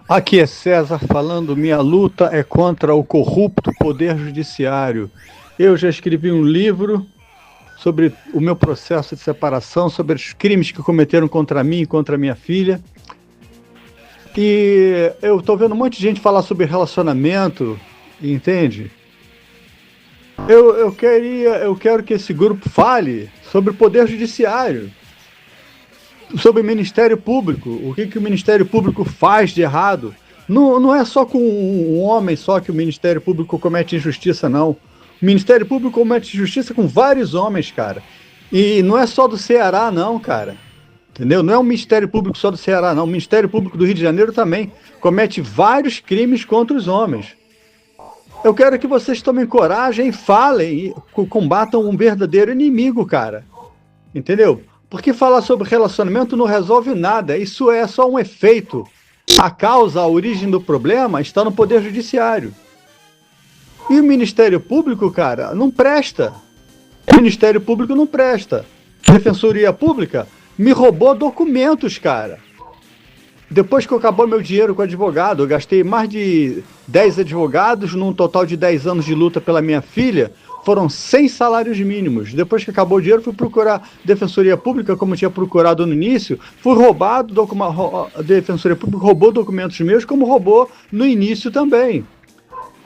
Aqui é César falando, minha luta é contra o corrupto poder judiciário. Eu já escrevi um livro sobre o meu processo de separação, sobre os crimes que cometeram contra mim e contra minha filha. E eu estou vendo um monte de gente falar sobre relacionamento, entende? Eu quero que esse grupo fale sobre o poder judiciário, sobre o Ministério Público, o que o Ministério Público faz de errado. Não é só com um homem só que o Ministério Público comete injustiça, não. O Ministério Público comete injustiça com vários homens, cara. E não é só do Ceará, não, cara. Entendeu? Não é o Ministério Público só do Ceará, não. O Ministério Público do Rio de Janeiro também comete vários crimes contra os homens. Eu quero que vocês tomem coragem e falem e combatam um verdadeiro inimigo, cara. Entendeu? Porque falar sobre relacionamento não resolve nada. Isso é só um efeito. A causa, a origem do problema está no Poder Judiciário. E o Ministério Público, cara, não presta. O Ministério Público não presta. A Defensoria Pública me roubou documentos, cara. Depois que acabou meu dinheiro com advogado, eu gastei mais de 10 advogados, num total de 10 anos de luta pela minha filha, foram 100 salários mínimos. Depois que acabou o dinheiro, fui procurar Defensoria Pública, como tinha procurado no início, fui roubado, a Defensoria Pública roubou documentos meus, como roubou no início também.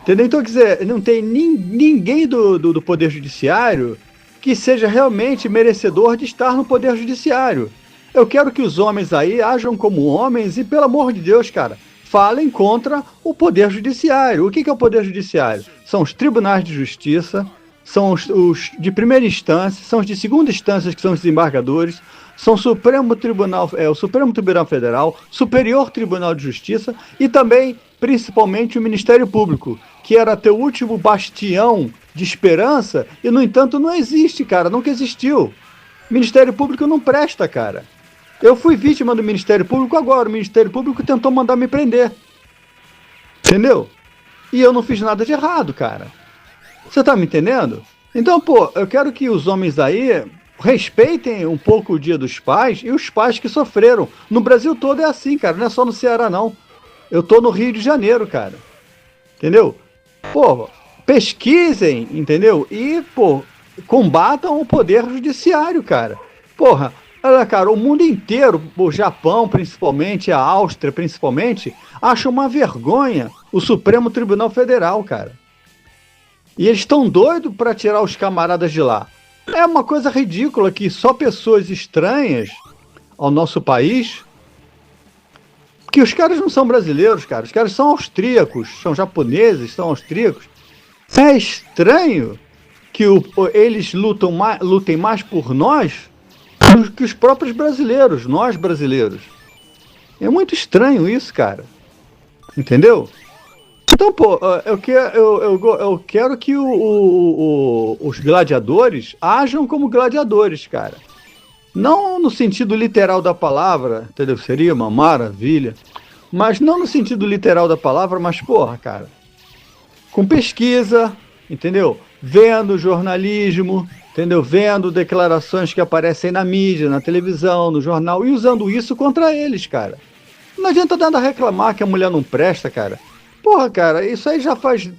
Entendeu? Então, quer dizer, não tem ninguém do Poder Judiciário que seja realmente merecedor de estar no Poder Judiciário. Eu quero que os homens aí ajam como homens e, pelo amor de Deus, cara, falem contra o Poder Judiciário. O que é o Poder Judiciário? São os tribunais de justiça, são os de primeira instância, são os de segunda instância, que são os desembargadores, são o Supremo Tribunal Federal, Superior Tribunal de Justiça e também, principalmente, o Ministério Público, que era teu último bastião de esperança e, no entanto, não existe, cara, nunca existiu. Ministério Público não presta, cara. Eu fui vítima do Ministério Público agora. O Ministério Público tentou mandar me prender. Entendeu? E eu não fiz nada de errado, cara. Você tá me entendendo? Então, pô, eu quero que os homens aí respeitem um pouco o Dia dos Pais e os pais que sofreram. No Brasil todo é assim, cara. Não é só no Ceará, não. Eu tô no Rio de Janeiro, cara. Entendeu? Pô, pesquisem, entendeu? E, pô, combatam o poder judiciário, cara. Porra, olha, cara, o mundo inteiro, o Japão principalmente, a Áustria principalmente, acha uma vergonha o Supremo Tribunal Federal, cara. E eles estão doidos para tirar os camaradas de lá. É uma coisa ridícula que só pessoas estranhas ao nosso país, que os caras não são brasileiros, cara, os caras são austríacos, são japoneses, são austríacos. É estranho que eles lutem mais por nós do que os próprios brasileiros, nós brasileiros. É muito estranho isso, cara. Entendeu? Então, pô, eu quero que os gladiadores ajam como gladiadores, cara. Não no sentido literal da palavra, entendeu? Seria uma maravilha. Mas não no sentido literal da palavra, mas, porra, cara, com pesquisa, entendeu? Vendo jornalismo, entendeu? Vendo declarações que aparecem na mídia, na televisão, no jornal, e usando isso contra eles, cara. Não adianta nada reclamar que a mulher não presta, cara. Porra, cara, isso aí já faz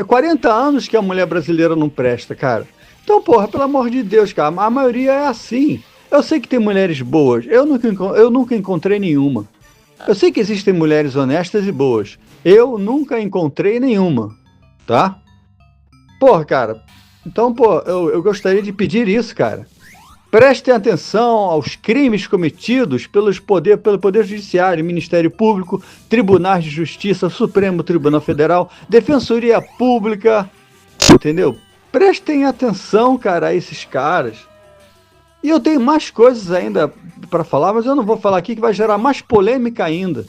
40 anos que a mulher brasileira não presta, cara. Então, porra, pelo amor de Deus, cara, a maioria é assim. Eu sei que tem mulheres boas, eu nunca encontrei nenhuma. Eu sei que existem mulheres honestas e boas. Eu nunca encontrei nenhuma, tá? Porra, cara, então, pô, eu gostaria de pedir isso, cara. Prestem atenção aos crimes cometidos pelo Poder Judiciário, Ministério Público, Tribunais de Justiça, Supremo Tribunal Federal, Defensoria Pública, entendeu? Prestem atenção, cara, a esses caras. E eu tenho mais coisas ainda para falar, mas eu não vou falar aqui que vai gerar mais polêmica ainda,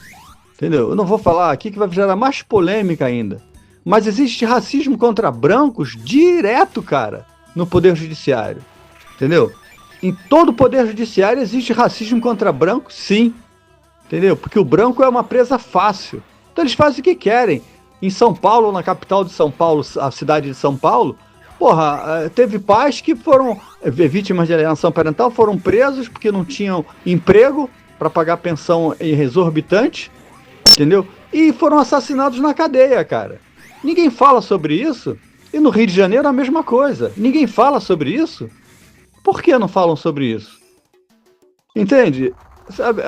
entendeu? Eu não vou falar aqui que vai gerar mais polêmica ainda. Mas existe racismo contra brancos direto, cara, no Poder Judiciário, entendeu? Em todo o Poder Judiciário existe racismo contra branco, sim. Entendeu? Porque o branco é uma presa fácil. Então eles fazem o que querem. Em São Paulo, na capital de São Paulo, a cidade de São Paulo, porra, teve pais que foram vítimas de alienação parental, foram presos porque não tinham emprego para pagar pensão exorbitante. entendeu? E foram assassinados na cadeia, cara. Ninguém fala sobre isso. E no Rio de Janeiro a mesma coisa. Ninguém fala sobre isso. Por que não falam sobre isso? Entende? Sabe,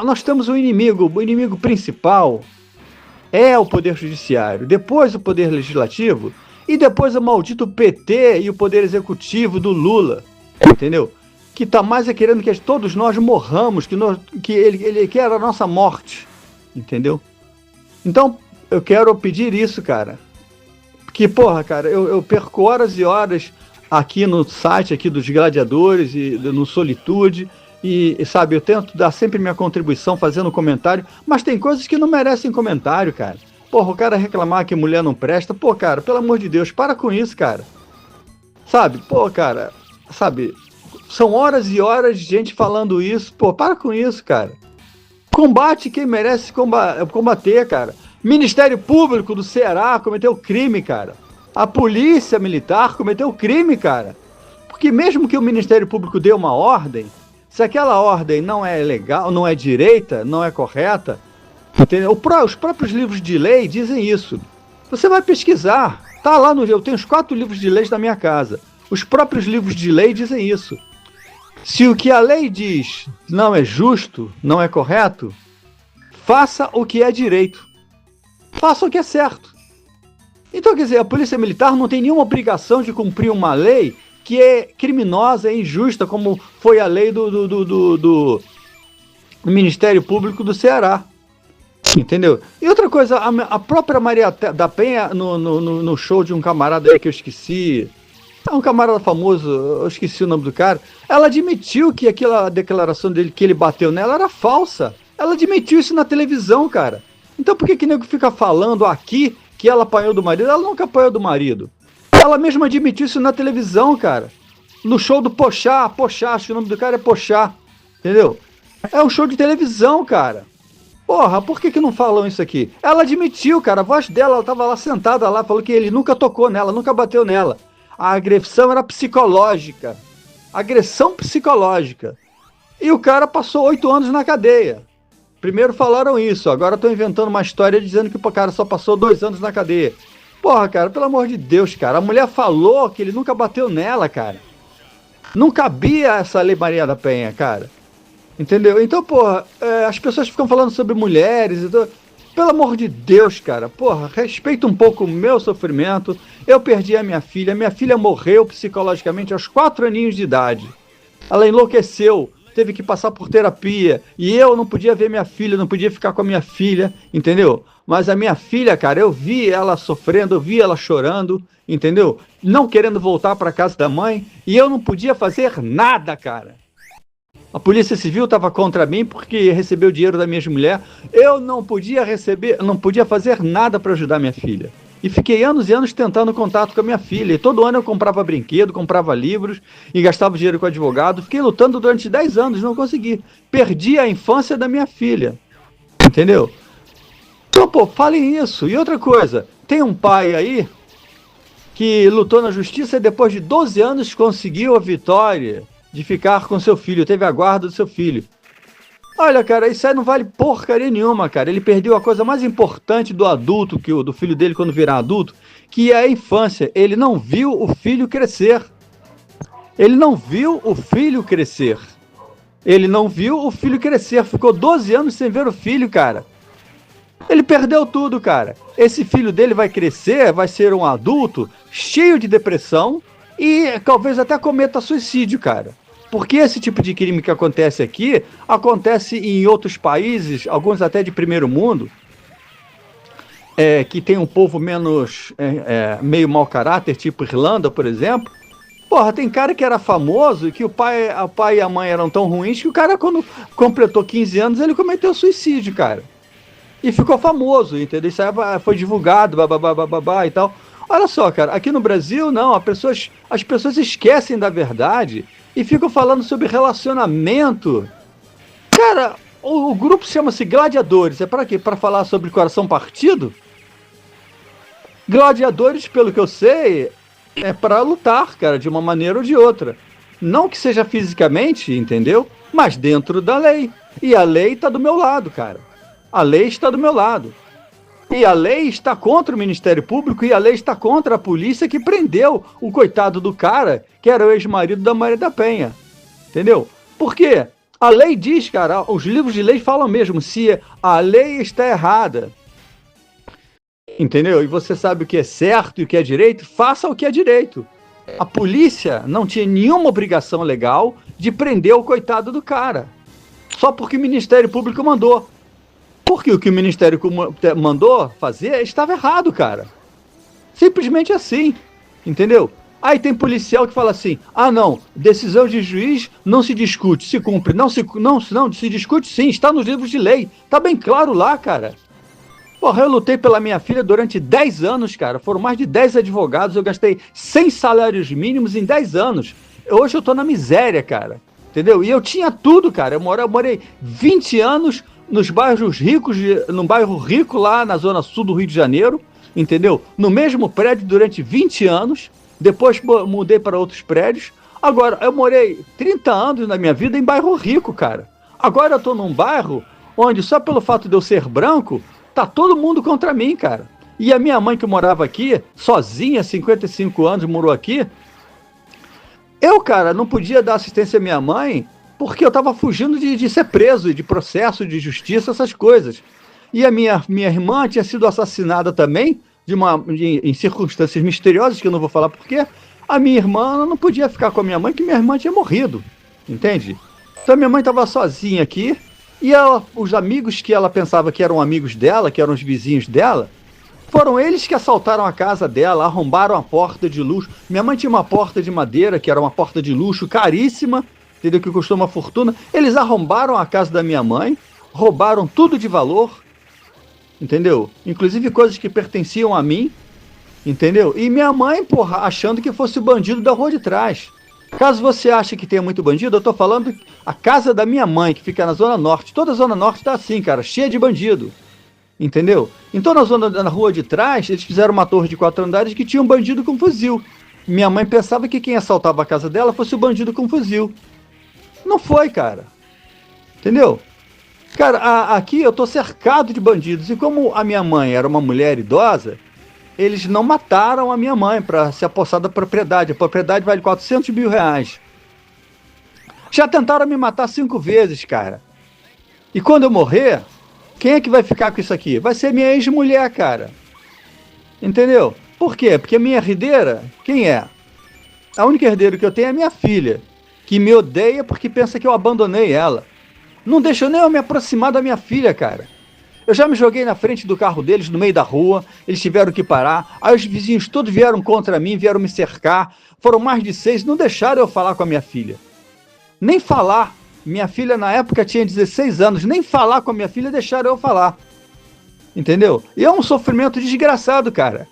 nós temos um inimigo. O inimigo principal é o Poder Judiciário. Depois o Poder Legislativo. E depois o maldito PT e o Poder Executivo do Lula. Entendeu? Que tá mais querendo que todos nós morramos. Que ele quer a nossa morte. Entendeu? Então, eu quero pedir isso, cara. Que, porra, cara, eu perco horas e horas aqui no site aqui dos Gladiadores e no Solitude e, sabe, eu tento dar sempre minha contribuição fazendo comentário, mas tem coisas que não merecem comentário, cara. Porra, o cara reclamar que mulher não presta, pô, cara, pelo amor de Deus, para com isso, cara. Sabe, pô, cara, sabe, são horas e horas de gente falando isso, pô, para com isso, cara. Combate quem merece combater, cara. Ministério Público do Ceará cometeu crime, cara. A Polícia Militar cometeu crime, cara. Porque mesmo que o Ministério Público dê uma ordem, se aquela ordem não é legal, não é direita, não é correta, entendeu? Os próprios livros de lei dizem isso. Você vai pesquisar. Tá lá eu tenho os 4 livros de leis na minha casa. Os próprios livros de lei dizem isso. Se o que a lei diz não é justo, não é correto, faça o que é direito. Faça o que é certo. Então, quer dizer, a Polícia Militar não tem nenhuma obrigação de cumprir uma lei que é criminosa e injusta, como foi a lei do Ministério Público do Ceará. Entendeu? E outra coisa, a própria Maria da Penha, no show de um camarada aí que eu esqueci, é um camarada famoso, eu esqueci o nome do cara, ela admitiu que aquela declaração dele, que ele bateu nela, era falsa. Ela admitiu isso na televisão, cara. Então por que nego fica falando aqui que ela apanhou do marido? Ela nunca apanhou do marido. Ela mesma admitiu isso na televisão, cara. No show do Pochá, acho que o nome do cara é Pochá. Entendeu? É um show de televisão, cara. Porra, por que não falam isso aqui? Ela admitiu, cara. A voz dela, ela tava lá sentada lá, falou que ele nunca tocou nela, nunca bateu nela. A agressão era psicológica. Agressão psicológica. E o cara passou 8 anos na cadeia. Primeiro falaram isso, agora estão inventando uma história dizendo que o cara só passou 2 anos na cadeia. Porra, cara, pelo amor de Deus, cara. A mulher falou que ele nunca bateu nela, cara. Não cabia essa Lei Maria da Penha, cara. Entendeu? Então, porra, as pessoas ficam falando sobre mulheres. Então, pelo amor de Deus, cara. Porra, respeita um pouco o meu sofrimento. Eu perdi a minha filha. Minha filha morreu psicologicamente aos 4 aninhos de idade. Ela enlouqueceu. Teve que passar por terapia, e eu não podia ver minha filha, não podia ficar com a minha filha, entendeu? Mas a minha filha, cara, eu vi ela sofrendo, eu vi ela chorando, entendeu? Não querendo voltar para casa da mãe, e eu não podia fazer nada, cara. A Polícia Civil estava contra mim porque recebeu dinheiro da minha mulher. Eu não podia fazer nada para ajudar minha filha. E fiquei anos e anos tentando contato com a minha filha. E todo ano eu comprava brinquedo, comprava livros e gastava dinheiro com advogado. Fiquei lutando durante 10 anos, não consegui. Perdi a infância da minha filha. Entendeu? Então, pô, falem isso. E outra coisa, tem um pai aí que lutou na justiça e depois de 12 anos conseguiu a vitória de ficar com seu filho. Teve a guarda do seu filho. Olha, cara, isso aí não vale porcaria nenhuma, cara. Ele perdeu a coisa mais importante do adulto, do filho dele quando virar adulto, que é a infância. Ele não viu o filho crescer. Ele não viu o filho crescer. Ele não viu o filho crescer. Ficou 12 anos sem ver o filho, cara. Ele perdeu tudo, cara. Esse filho dele vai crescer, vai ser um adulto cheio de depressão e talvez até cometa suicídio, cara. Porque esse tipo de crime que acontece aqui, acontece em outros países, alguns até de primeiro mundo, que tem um povo menos, meio mau caráter, tipo Irlanda, por exemplo. Porra, tem cara que era famoso e que o pai e a mãe eram tão ruins que o cara, quando completou 15 anos, ele cometeu suicídio, cara. E ficou famoso, entendeu? Isso aí foi divulgado, babá e tal. Olha só, cara, aqui no Brasil, não, as pessoas esquecem da verdade e ficam falando sobre relacionamento. Cara, o grupo chama-se Gladiadores. É para quê? Para falar sobre coração partido? Gladiadores, pelo que eu sei, é para lutar, cara, de uma maneira ou de outra. Não que seja fisicamente, entendeu? Mas dentro da lei. E a lei tá do meu lado, cara. A lei está do meu lado. E a lei está contra o Ministério Público e a lei está contra a polícia que prendeu o coitado do cara, que era o ex-marido da Maria da Penha. Entendeu? Por quê? A lei diz, cara, os livros de lei falam mesmo, se a lei está errada, entendeu? E você sabe o que é certo e o que é direito, faça o que é direito. A polícia não tinha nenhuma obrigação legal de prender o coitado do cara. Só porque o Ministério Público mandou. Porque o que o Ministério mandou fazer estava errado, cara. Simplesmente assim. Entendeu? Aí tem policial que fala assim, não, decisão de juiz não se discute, se cumpre. Não se discute sim, está nos livros de lei. Tá bem claro lá, cara. Porra, eu lutei pela minha filha durante 10 anos, cara. Foram mais de 10 advogados, eu gastei 100 salários mínimos em 10 anos. Hoje eu tô na miséria, cara. Entendeu? E eu tinha tudo, cara. Eu morei 20 anos nos bairros ricos, num bairro rico lá na zona sul do Rio de Janeiro, entendeu? No mesmo prédio durante 20 anos. Depois mudei para outros prédios. Agora, eu morei 30 anos na minha vida em bairro rico, cara. Agora eu tô num bairro onde, só pelo fato de eu ser branco, tá todo mundo contra mim, cara. E a minha mãe, que morava aqui, sozinha, 55 anos, morou aqui. Eu, cara, não podia dar assistência à minha mãe porque eu tava fugindo de ser preso, de processo, de justiça, essas coisas. E a minha irmã tinha sido assassinada também, em circunstâncias misteriosas, que eu não vou falar porquê. A minha irmã não podia ficar com a minha mãe, que minha irmã tinha morrido, entende? Então a minha mãe estava sozinha aqui, e os amigos que ela pensava que eram amigos dela, que eram os vizinhos dela, foram eles que assaltaram a casa dela, arrombaram a porta de luxo. Minha mãe tinha uma porta de madeira, que era uma porta de luxo caríssima, entendeu? Que custou uma fortuna. Eles arrombaram a casa da minha mãe, roubaram tudo de valor, entendeu? Inclusive coisas que pertenciam a mim, entendeu? E minha mãe, porra, achando que fosse o bandido da rua de trás. Caso você ache que tenha muito bandido, eu tô falando a casa da minha mãe, que fica na Zona Norte. Toda a Zona Norte tá assim, cara, cheia de bandido. Entendeu? Então na rua de trás, eles fizeram uma torre de 4 andares que tinha um bandido com fuzil. Minha mãe pensava que quem assaltava a casa dela fosse o bandido com fuzil. Não foi, cara. Entendeu? Cara, aqui eu tô cercado de bandidos. E como a minha mãe era uma mulher idosa, eles não mataram a minha mãe para se apossar da propriedade. A propriedade vale 400 mil reais. Já tentaram me matar 5 vezes, cara. E quando eu morrer, quem é que vai ficar com isso aqui? Vai ser minha ex-mulher, cara. Entendeu? Por quê? Porque a minha herdeira, quem é? A única herdeira que eu tenho é a minha filha, que me odeia porque pensa que eu abandonei ela. Não deixa nem eu me aproximar da minha filha, cara. Eu já me joguei na frente do carro deles, no meio da rua, eles tiveram que parar. Aí os vizinhos todos vieram contra mim, vieram me cercar. Foram mais de 6, não deixaram eu falar com a minha filha. Nem falar. Minha filha na época tinha 16 anos, nem falar com a minha filha deixaram eu falar. Entendeu? E é um sofrimento desgraçado, cara.